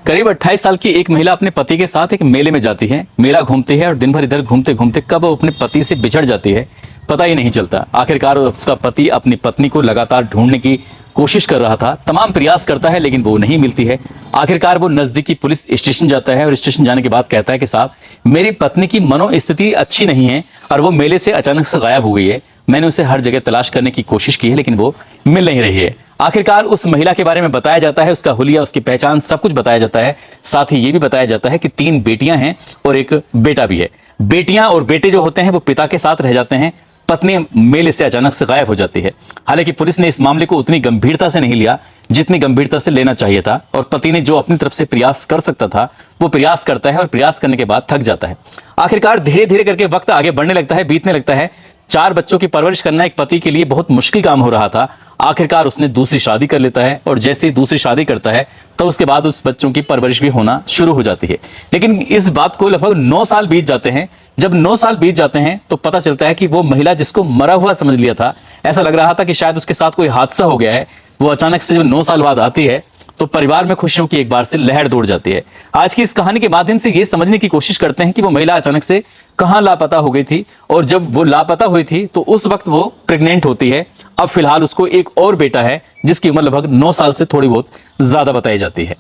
करीब 28 साल की एक महिला अपने पति के साथ एक मेले में जाती है। मेला घूमती है और दिन भर इधर घूमते घूमते कब वो अपने पति से बिछड़ जाती है पता ही नहीं चलता। आखिरकार उसका पति अपनी पत्नी को लगातार ढूंढने की कोशिश कर रहा था, तमाम प्रयास करता है लेकिन वो नहीं मिलती है। आखिरकार वो नजदीकी पुलिस स्टेशन जाता है और स्टेशन जाने के बाद कहता है कि साहब, मेरी पत्नी की मनोस्थिति अच्छी नहीं है और वो मेले से अचानक से गायब हो गई है। मैंने उसे हर जगह तलाश करने की कोशिश की है लेकिन वो मिल नहीं रही है। आखिरकार उस महिला के बारे में बताया जाता है, उसका हुलिया, उसकी पहचान, सब कुछ बताया जाता है। साथ ही ये भी बताया जाता है कि 3 बेटियां हैं और एक बेटा भी है। बेटियां और बेटे जो होते हैं वो पिता के साथ रह जाते हैं, पत्नी मेले से अचानक से गायब हो जाती है। हालांकि पुलिस ने इस मामले को उतनी गंभीरता से नहीं लिया जितनी गंभीरता से लेना चाहिए था और पति ने जो अपनी तरफ से प्रयास कर सकता था वो प्रयास करता है और प्रयास करने के बाद थक जाता है। आखिरकार धीरे धीरे करके वक्त आगे बढ़ने लगता है, बीतने लगता है। 4 बच्चों की परवरिश करना एक पति के लिए बहुत मुश्किल काम हो रहा था। आखिरकार उसने दूसरी शादी कर लेता है और जैसे ही दूसरी शादी करता है तो उसके बाद उस बच्चों की परवरिश भी होना शुरू हो जाती है। लेकिन इस बात को लगभग 9 साल बीत जाते हैं। जब 9 साल बीत जाते हैं तो पता चलता है कि वो महिला जिसको मरा हुआ समझ लिया था, ऐसा लग रहा था कि शायद उसके साथ कोई हादसा हो गया है, वो अचानक से जब 9 साल बाद आती है तो परिवार में खुशियों की एक बार से लहर दौड़ जाती है। आज की इस कहानी के माध्यम से ये समझने की कोशिश करते हैं कि वो महिला अचानक से कहां लापता हो गई थी और जब वो लापता हुई थी तो उस वक्त वो प्रेग्नेंट होती है। अब फिलहाल उसको एक और बेटा है जिसकी उम्र लगभग 9 साल से थोड़ी बहुत ज्यादा बताई जाती है।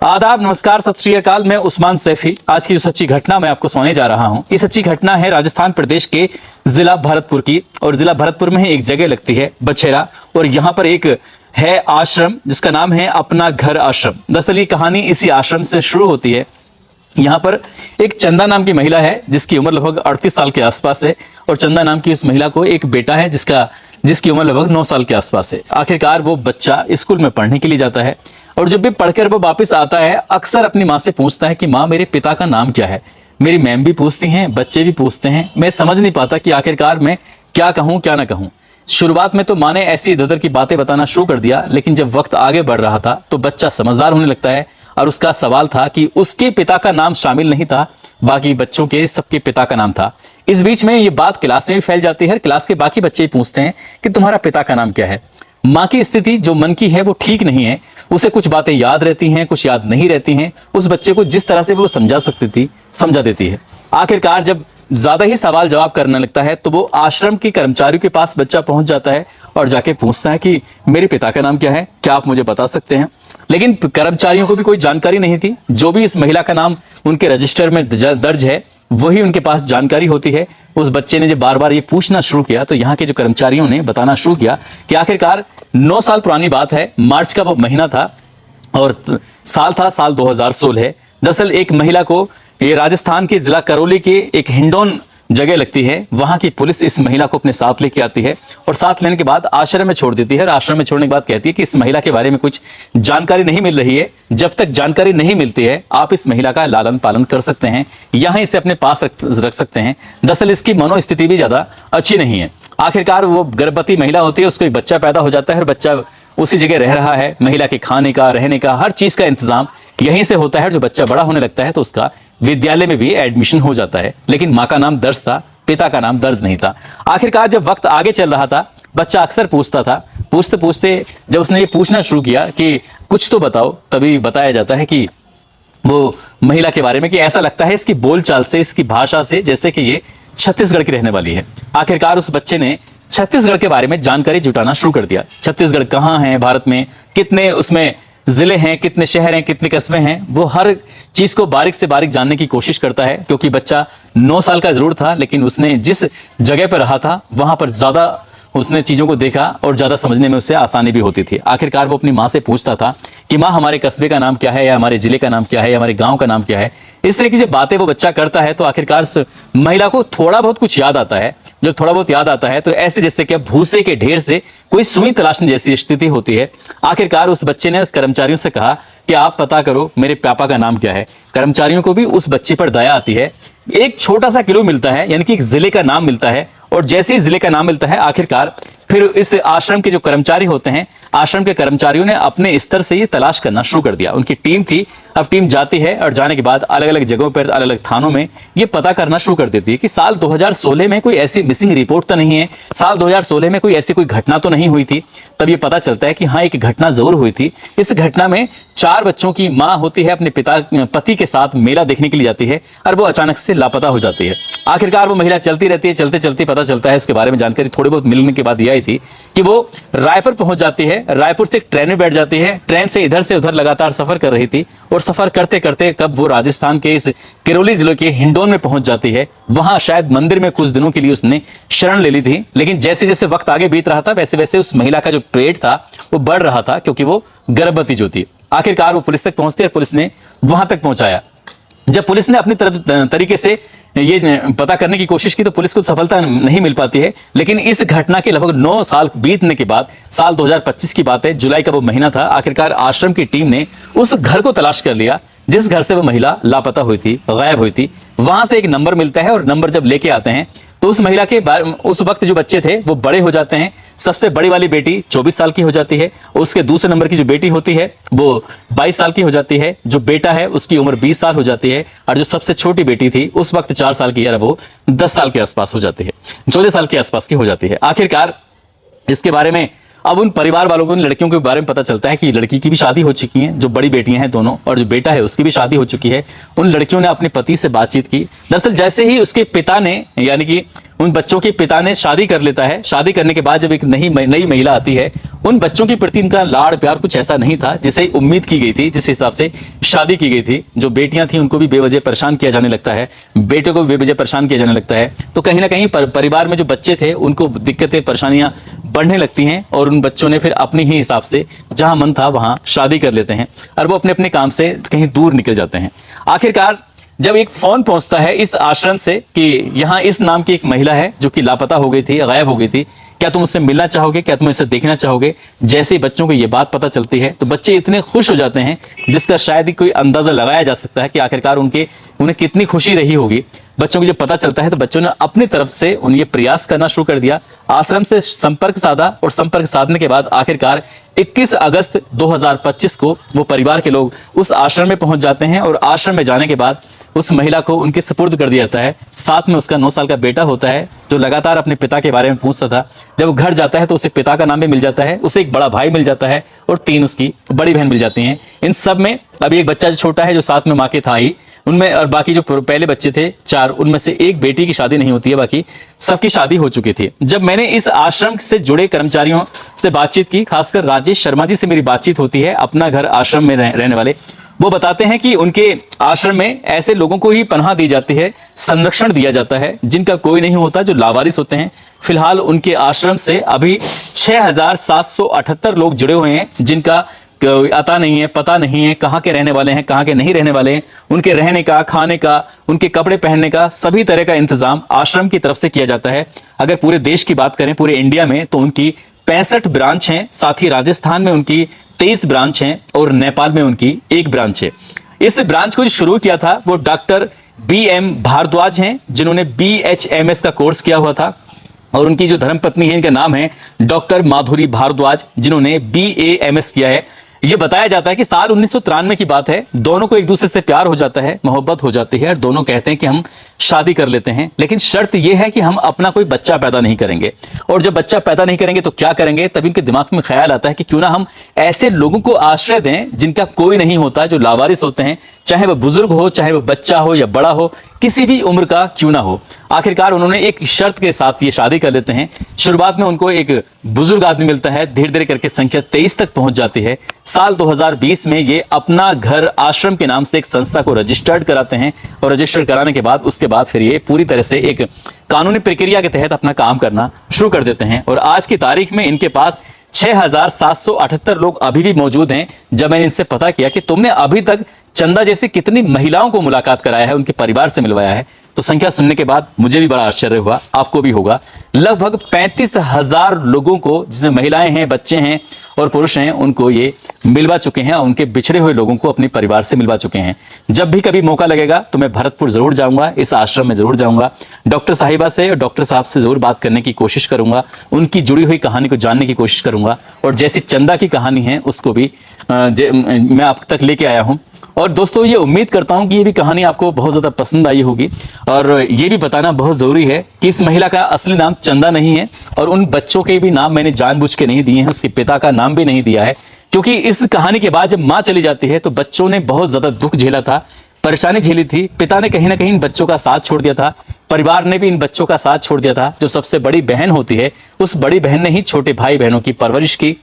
आदाब, नमस्कार, सत श्री अकाल। मैं उस्मान सैफी। आज की जो सच्ची घटना मैं आपको सुनाने जा रहा हूं, ये सच्ची घटना है राजस्थान प्रदेश के जिला भरतपुर की। और जिला भरतपुर में ही एक जगह लगती है बछेरा और यहाँ पर एक है आश्रम जिसका नाम है अपना घर आश्रम। दरअसल ये कहानी इसी आश्रम से शुरू होती है। यहाँ पर एक चंदा नाम की महिला है जिसकी उम्र लगभग 38 साल के आसपास है और चंदा नाम की उस महिला को एक बेटा है जिसकी उम्र लगभग 9 साल के आसपास है। आखिरकार वो बच्चा स्कूल में पढ़ने के लिए जाता है और जब भी पढ़कर वो वापस आता है अक्सर अपनी माँ से पूछता है कि माँ, मेरे पिता का नाम क्या है। मेरी मैम भी पूछती हैं, बच्चे भी पूछते हैं। मैं समझ नहीं पाता कि आखिरकार मैं क्या कहूँ क्या ना कहूँ। शुरुआत में तो माँ ने ऐसी इधर उधर की बातें बताना शुरू कर दिया, लेकिन जब वक्त आगे बढ़ रहा था तो बच्चा समझदार होने लगता है और उसका सवाल था कि उसके पिता का नाम शामिल नहीं था, बाकी बच्चों के सबके पिता का नाम था। इस बीच में ये बात क्लास में भी फैल जाती है। क्लास के बाकी बच्चे पूछते हैं कि तुम्हारा पिता का नाम क्या है। माँ की स्थिति जो मन की है वो ठीक नहीं है। उसे कुछ बातें याद रहती हैं, कुछ याद नहीं रहती हैं। उस बच्चे को जिस तरह से वो समझा सकती थी समझा देती है। आखिरकार जब ज्यादा ही सवाल जवाब करने लगता है तो वो आश्रम के कर्मचारियों के पास बच्चा पहुंच जाता है और जाके पूछता है कि मेरे पिता का नाम क्या है, क्या आप मुझे बता सकते हैं। लेकिन कर्मचारियों को भी कोई जानकारी नहीं थी। जो भी इस महिला का नाम उनके रजिस्टर में दर्ज है वही उनके पास जानकारी होती है। उस बच्चे ने जब बार बार ये पूछना शुरू किया तो यहाँ के जो कर्मचारियों ने बताना शुरू किया कि आखिरकार 9 साल पुरानी बात है, मार्च का वो महीना था और साल 2016। दरअसल एक महिला को ये राजस्थान के जिला करौली के एक हिंडोन जगह लगती है, वहां की पुलिस इस महिला को अपने साथ लेके आती है और साथ लेने के बाद आश्रम में छोड़ देती है। आश्रम में छोड़ने के बाद कहती है कि इस महिला के बारे में कुछ जानकारी नहीं मिल रही है। जब तक जानकारी नहीं मिलती है आप इस महिला का लालन पालन कर सकते हैं, यहाँ इसे अपने पास रख सकते हैं। दरअसल इसकी मनोस्थिति भी ज्यादा अच्छी नहीं है। आखिरकार वो गर्भवती महिला होती है, उसको एक बच्चा पैदा हो जाता है और बच्चा उसी जगह रह रहा है। महिला के खाने का, रहने का, हर चीज का इंतजाम यहीं से होता है। जो बच्चा बड़ा होने लगता है तो उसका विद्यालय में भी एडमिशन हो जाता है, लेकिन माँ का नाम दर्ज था, पिता का नाम दर्ज नहीं था। आखिरकार जब वक्त आगे चल रहा था बच्चा अक्सर पूछता था। पूछते पूछते जब उसने ये पूछना शुरू किया कि कुछ तो बताओ, तभी बताया जाता है कि वो महिला के बारे में कि ऐसा लगता है इसकी बोलचाल से, इसकी भाषा से जैसे कि ये छत्तीसगढ़ की रहने वाली है। आखिरकार उस बच्चे ने छत्तीसगढ़ के बारे में जानकारी जुटाना शुरू कर दिया। छत्तीसगढ़ कहाँ है भारत में, कितने उसमें जिले हैं, कितने शहर हैं, कितने कस्बे हैं, वो हर चीज को बारीक से बारीक जानने की कोशिश करता है। क्योंकि बच्चा 9 साल का जरूर था लेकिन उसने जिस जगह पर रहा था वहां पर ज्यादा उसने चीजों को देखा और ज्यादा समझने में उससे आसानी भी होती थी। आखिरकार वो अपनी माँ से पूछता था कि माँ, हमारे कस्बे का नाम क्या है, या हमारे जिले का नाम क्या है, या हमारे गांव का नाम क्या है। इस तरह की जब बातें वो बच्चा करता है तो आखिरकार उस महिला को थोड़ा बहुत कुछ याद आता है। जब थोड़ा बहुत याद आता है तो ऐसे जैसे कि भूसे के ढेर से कोई सुई तलाशने जैसी स्थिति होती है। आखिरकार उस बच्चे ने उस कर्मचारियों से कहा कि आप पता करो मेरे पापा का नाम क्या है। कर्मचारियों को भी उस बच्चे पर दया आती है। एक छोटा सा क्लू मिलता है, यानी कि एक जिले का नाम मिलता है और जैसे ही जिले का नाम मिलता है आखिरकार फिर इस आश्रम के जो कर्मचारी होते हैं आश्रम के कर्मचारियों ने अपने स्तर से ये तलाश करना शुरू कर दिया। उनकी टीम थी, अब टीम जाती है और जाने के बाद अलग अलग जगहों पर, अलग अलग थानों में ये पता करना शुरू कर देती है कि साल 2016 में कोई ऐसी मिसिंग रिपोर्ट तो नहीं है, साल 2016 में कोई ऐसी कोई घटना तो नहीं हुई थी। तब ये पता चलता है कि हाँ, एक घटना जरूर हुई थी। इस घटना में 4 बच्चों की मां होती है, अपने पति के साथ मेला देखने के लिए जाती है और वो अचानक से लापता हो जाती है। आखिरकार वो महिला चलती रहती है, चलते चलते पता चलता है, उसके बारे में जानकारी थोड़ी बहुत मिलने के बाद ये आई थी कि वो रायपुर पहुंच जाती है। रायपुर से एक ट्रेन में बैठ जाती है, ट्रेन से इधर से उधर लगातार सफर कर रही थी और सफर करते करते कब वो राजस्थान के इस किरोली जिले के हिंडोन में पहुंच जाती है। वहां शायद मंदिर में कुछ दिनों के लिए उसने शरण ले ली थी, लेकिन जैसे जैसे वक्त आगे बीत रहा था वैसे वैसे उस महिला का जो पेट था वो बढ़ रहा था, क्योंकि वो गर्भवती जो थी। आखिरकार वो पुलिस तक पहुंचती है, पुलिस ने वहां तक पहुंचाया। जब पुलिस ने अपनी तरफ तरीके से ये पता करने की कोशिश की तो पुलिस को सफलता नहीं मिल पाती है। लेकिन इस घटना के लगभग 9 साल बीतने के बाद, साल 2025 की बात है, जुलाई का वो महीना था, आखिरकार आश्रम की टीम ने उस घर को तलाश कर लिया जिस घर से वो महिला लापता हुई थी, गायब हुई थी। वहां से एक नंबर मिलता है और नंबर जब लेके आते हैं तो उस महिला के उस वक्त जो बच्चे थे वो बड़े हो जाते हैं। सबसे बड़ी वाली बेटी 24 साल की हो जाती है, उसके दूसरे नंबर की जो बेटी होती है वो 22 साल की हो जाती है, जो बेटा है उसकी उम्र 20 साल हो जाती है, और जो सबसे छोटी बेटी थी उस वक्त 4 साल की, यार वो 10 साल के आसपास हो जाती है, 14 साल के आसपास की हो जाती है। आखिरकार इसके बारे में अब उन परिवार वालों को, उन लड़कियों के बारे में पता चलता है कि लड़की की भी शादी हो चुकी है, जो बड़ी बेटियां हैं दोनों, और जो बेटा है उसकी भी शादी हो चुकी है। उन लड़कियों ने अपने पति से बातचीत की। दरअसल जैसे ही उसके पिता ने, यानी कि उन बच्चों के पिता ने शादी कर लेता है, शादी करने के बाद जब एक नई महिला आती है, उन बच्चों के प्रति इनका लाड़ प्यार कुछ ऐसा नहीं था जिसे उम्मीद की गई थी, जिस हिसाब से शादी की गई थी। जो बेटियां थी उनको भी बेवजह परेशान किया जाने लगता है, बेटे को भी बेवजह परेशान किया जाने लगता है। तो कहीं ना कहीं परिवार में जो बच्चे थे उनको दिक्कतें, परेशानियां बढ़ने लगती हैं, और उन बच्चों ने फिर अपने ही हिसाब से जहां मन था वहां शादी कर लेते हैं और वो अपने अपने काम से कहीं दूर निकल जाते हैं। आखिरकार जब एक फोन पहुंचता है इस आश्रम से कि यहां इस नाम की एक महिला है जो कि लापता हो गई थी, गायब हो गई थी, क्या तुम उससे मिलना चाहोगे, क्या तुम इसे देखना चाहोगे। जैसे ही बच्चों को ये बात पता चलती है तो बच्चे इतने खुश हो जाते हैं जिसका शायद ही कोई अंदाजा लगाया जा सकता है कि आखिरकार उन्हें कितनी खुशी रही होगी। बच्चों को जब पता चलता है तो बच्चों ने अपनी तरफ से उन्हें ये प्रयास करना शुरू कर दिया, आश्रम से संपर्क साधा, और संपर्क साधने के बाद आखिरकार 21 अगस्त 2025 को वो परिवार के लोग उस आश्रम में पहुंच जाते हैं, और आश्रम में जाने के बाद उस महिला को उनके सुपुर्द कर दिया जाता है। साथ में उसका 9 साल का बेटा होता है जो लगातार अपने पिता के बारे में पूछता था। जब वो घर जाता है तो उसे पिता का नाम भी मिल जाता है, उसे एक बड़ा भाई मिल जाता है और 3 उसकी बड़ी बहन मिल जाती हैं। इन सब में अभी एक बच्चा जो छोटा है जो साथ में माँ के था ही, उनमें, और बाकी जो पहले बच्चे थे 4, उनमें से एक बेटी की शादी नहीं होती है, बाकी सबकी शादी हो चुकी थी। जब मैंने इस आश्रम से जुड़े कर्मचारियों से बातचीत की, खासकर राजेश शर्मा जी से मेरी बातचीत होती है, अपना घर आश्रम में रहने वाले, वो बताते हैं कि उनके आश्रम में ऐसे लोगों को ही पनाह दी जाती है, संरक्षण दिया जाता है जिनका कोई नहीं होता, जो लावारिस होते हैं। फिलहाल उनके आश्रम से अभी 6778 लोग जुड़े हुए हैं जिनका आता नहीं है, पता नहीं है कहाँ के रहने वाले हैं, कहाँ के नहीं रहने वाले हैं। उनके रहने का, खाने का, उनके कपड़े पहनने का, सभी तरह का इंतजाम आश्रम की तरफ से किया जाता है। अगर पूरे देश की बात करें, पूरे इंडिया में, तो उनकी 65 ब्रांच हैं, साथ ही राजस्थान में उनकी 23 ब्रांच हैं और नेपाल में उनकी 1 ब्रांच है। इस ब्रांच को जो शुरू किया था वो डॉक्टर BM भारद्वाज हैं, जिन्होंने BHMS का कोर्स किया हुआ था, और उनकी जो धर्मपत्नी है, इनका नाम है डॉक्टर माधुरी भारद्वाज, जिन्होंने BAMS किया है। ये बताया जाता है कि साल 1993 की बात है, दोनों को एक दूसरे से प्यार हो जाता है, मोहब्बत हो जाती है, और दोनों कहते हैं कि हम शादी कर लेते हैं, लेकिन शर्त यह है कि हम अपना कोई बच्चा पैदा नहीं करेंगे। और जब बच्चा पैदा नहीं करेंगे तो क्या करेंगे, तभी उनके दिमाग में ख्याल आता है कि क्यों ना हम ऐसे लोगों को आश्रय दें जिनका कोई नहीं होता, जो लावारिस होते हैं, चाहे वह बुजुर्ग हो, चाहे वह बच्चा हो या बड़ा हो, किसी भी उम्र का क्यों ना हो। आखिरकार उन्होंने एक शर्त के साथ ये शादी कर लेते हैं। शुरुआत में उनको एक बुजुर्ग आदमी मिलता है, धीरे धीरे करके संख्या 23 तक पहुंच जाती है। साल 2020 में ये अपना घर आश्रम के नाम से एक संस्था को रजिस्टर्ड कराते हैं, और रजिस्टर्ड कराने के बाद उसके बाद फिर ये पूरी तरह से एक कानूनी प्रक्रिया के तहत अपना काम करना शुरू कर देते हैं। और आज की तारीख में इनके पास 6778 लोग अभी भी मौजूद हैं। जब मैंने इनसे पता किया कि तुमने अभी तक चंदा जैसी कितनी महिलाओं को मुलाकात कराया है, उनके परिवार से मिलवाया है, तो संख्या सुनने के बाद मुझे भी बड़ा आश्चर्य हुआ, आपको भी होगा। लगभग 35,000 लोगों को, जिसमें महिलाएं हैं, बच्चे हैं और पुरुष हैं, उनको ये मिलवा चुके हैं और उनके बिछड़े हुए लोगों को अपने परिवार से मिलवा चुके हैं। जब भी कभी मौका लगेगा तो मैं भरतपुर जरूर जाऊंगा, इस आश्रम में जरूर जाऊंगा, डॉक्टर साहिबा से और डॉक्टर साहब से जरूर बात करने की कोशिश करूंगा, उनकी जुड़ी हुई कहानी को जानने की कोशिश करूंगा और जैसी चंदा की कहानी है उसको भी मैं आप तक लेके आया हूं। और दोस्तों, ये उम्मीद करता हूं कि ये भी कहानी आपको बहुत ज्यादा पसंद आई होगी। और ये भी बताना बहुत जरूरी है कि इस महिला का असली नाम चंदा नहीं है और उन बच्चों के भी नाम मैंने जानबूझ के नहीं दिए हैं, उसके पिता का नाम भी नहीं दिया है, क्योंकि इस कहानी के बाद जब मां चली जाती है तो बच्चों ने बहुत ज्यादा दुख झेला था, परेशानी झेली थी। पिता ने कहीं ना कहीं इन बच्चों का साथ छोड़ दिया था, परिवार ने भी इन बच्चों का साथ छोड़ दिया था। जो सबसे बड़ी बहन होती है, उस बड़ी बहन ने ही छोटे भाई बहनों की परवरिश की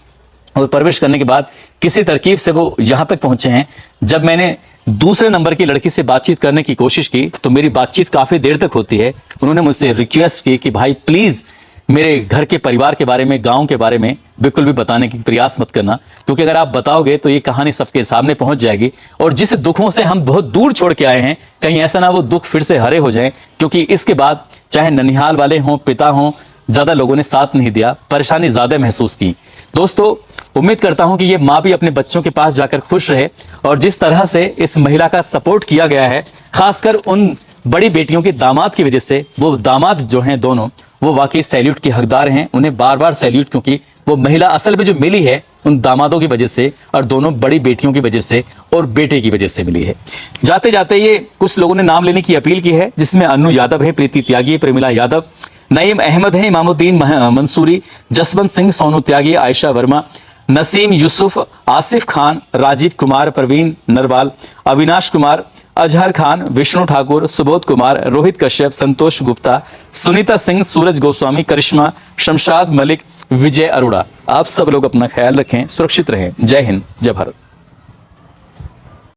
और परवरिश करने के बाद किसी तरकीब से वो यहां तक पहुंचे हैं। जब मैंने दूसरे नंबर की लड़की से बातचीत करने की कोशिश की तो मेरी बातचीत काफी देर तक होती है। उन्होंने मुझसे रिक्वेस्ट की कि भाई प्लीज मेरे घर के परिवार के बारे में, गांव के बारे में बिल्कुल भी बताने की प्रयास मत करना, क्योंकि अगर आप बताओगे तो ये कहानी सबके सामने पहुंच जाएगी और जिस दुखों से हम बहुत दूर छोड़ के आए हैं, कहीं ऐसा ना वो दुख फिर से हरे हो जाए, क्योंकि इसके बाद चाहे ननिहाल वाले हों, पिता हों, ज्यादा लोगों ने साथ नहीं दिया, परेशानी ज्यादा महसूस की। दोस्तों, उम्मीद करता हूं कि ये माँ भी अपने बच्चों के पास जाकर खुश रहे और जिस तरह से इस महिला का सपोर्ट किया गया है, खासकर उन बड़ी बेटियों के दामाद की वजह से, वो दामाद जो हैं दोनों, वो वाकई सैल्यूट के हकदार हैं, उन्हें बार बार सैल्यूट, क्योंकि वो महिला असल में जो मिली है उन दामादों की वजह से और दोनों बड़ी बेटियों की वजह से और बेटे की वजह से मिली है। जाते जाते ये कुछ लोगों ने नाम लेने की अपील की है, जिसमें अन्नू यादव है, प्रीति त्यागी, प्रेमिला यादव, नईम अहमद है, इमामुद्दीन मंसूरी, जसवंत सिंह, सोनू त्यागी, आयशा वर्मा, नसीम यूसुफ, आसिफ खान, राजीव कुमार, प्रवीण नरवाल, अविनाश कुमार, अजहर खान, विष्णु ठाकुर, सुबोध कुमार, रोहित कश्यप, संतोष गुप्ता, सुनीता सिंह, सूरज गोस्वामी, करिश्मा, शमशाद मलिक, विजय अरोड़ा। आप सब लोग अपना ख्याल रखें, सुरक्षित रहें। जय हिंद, जय भारत।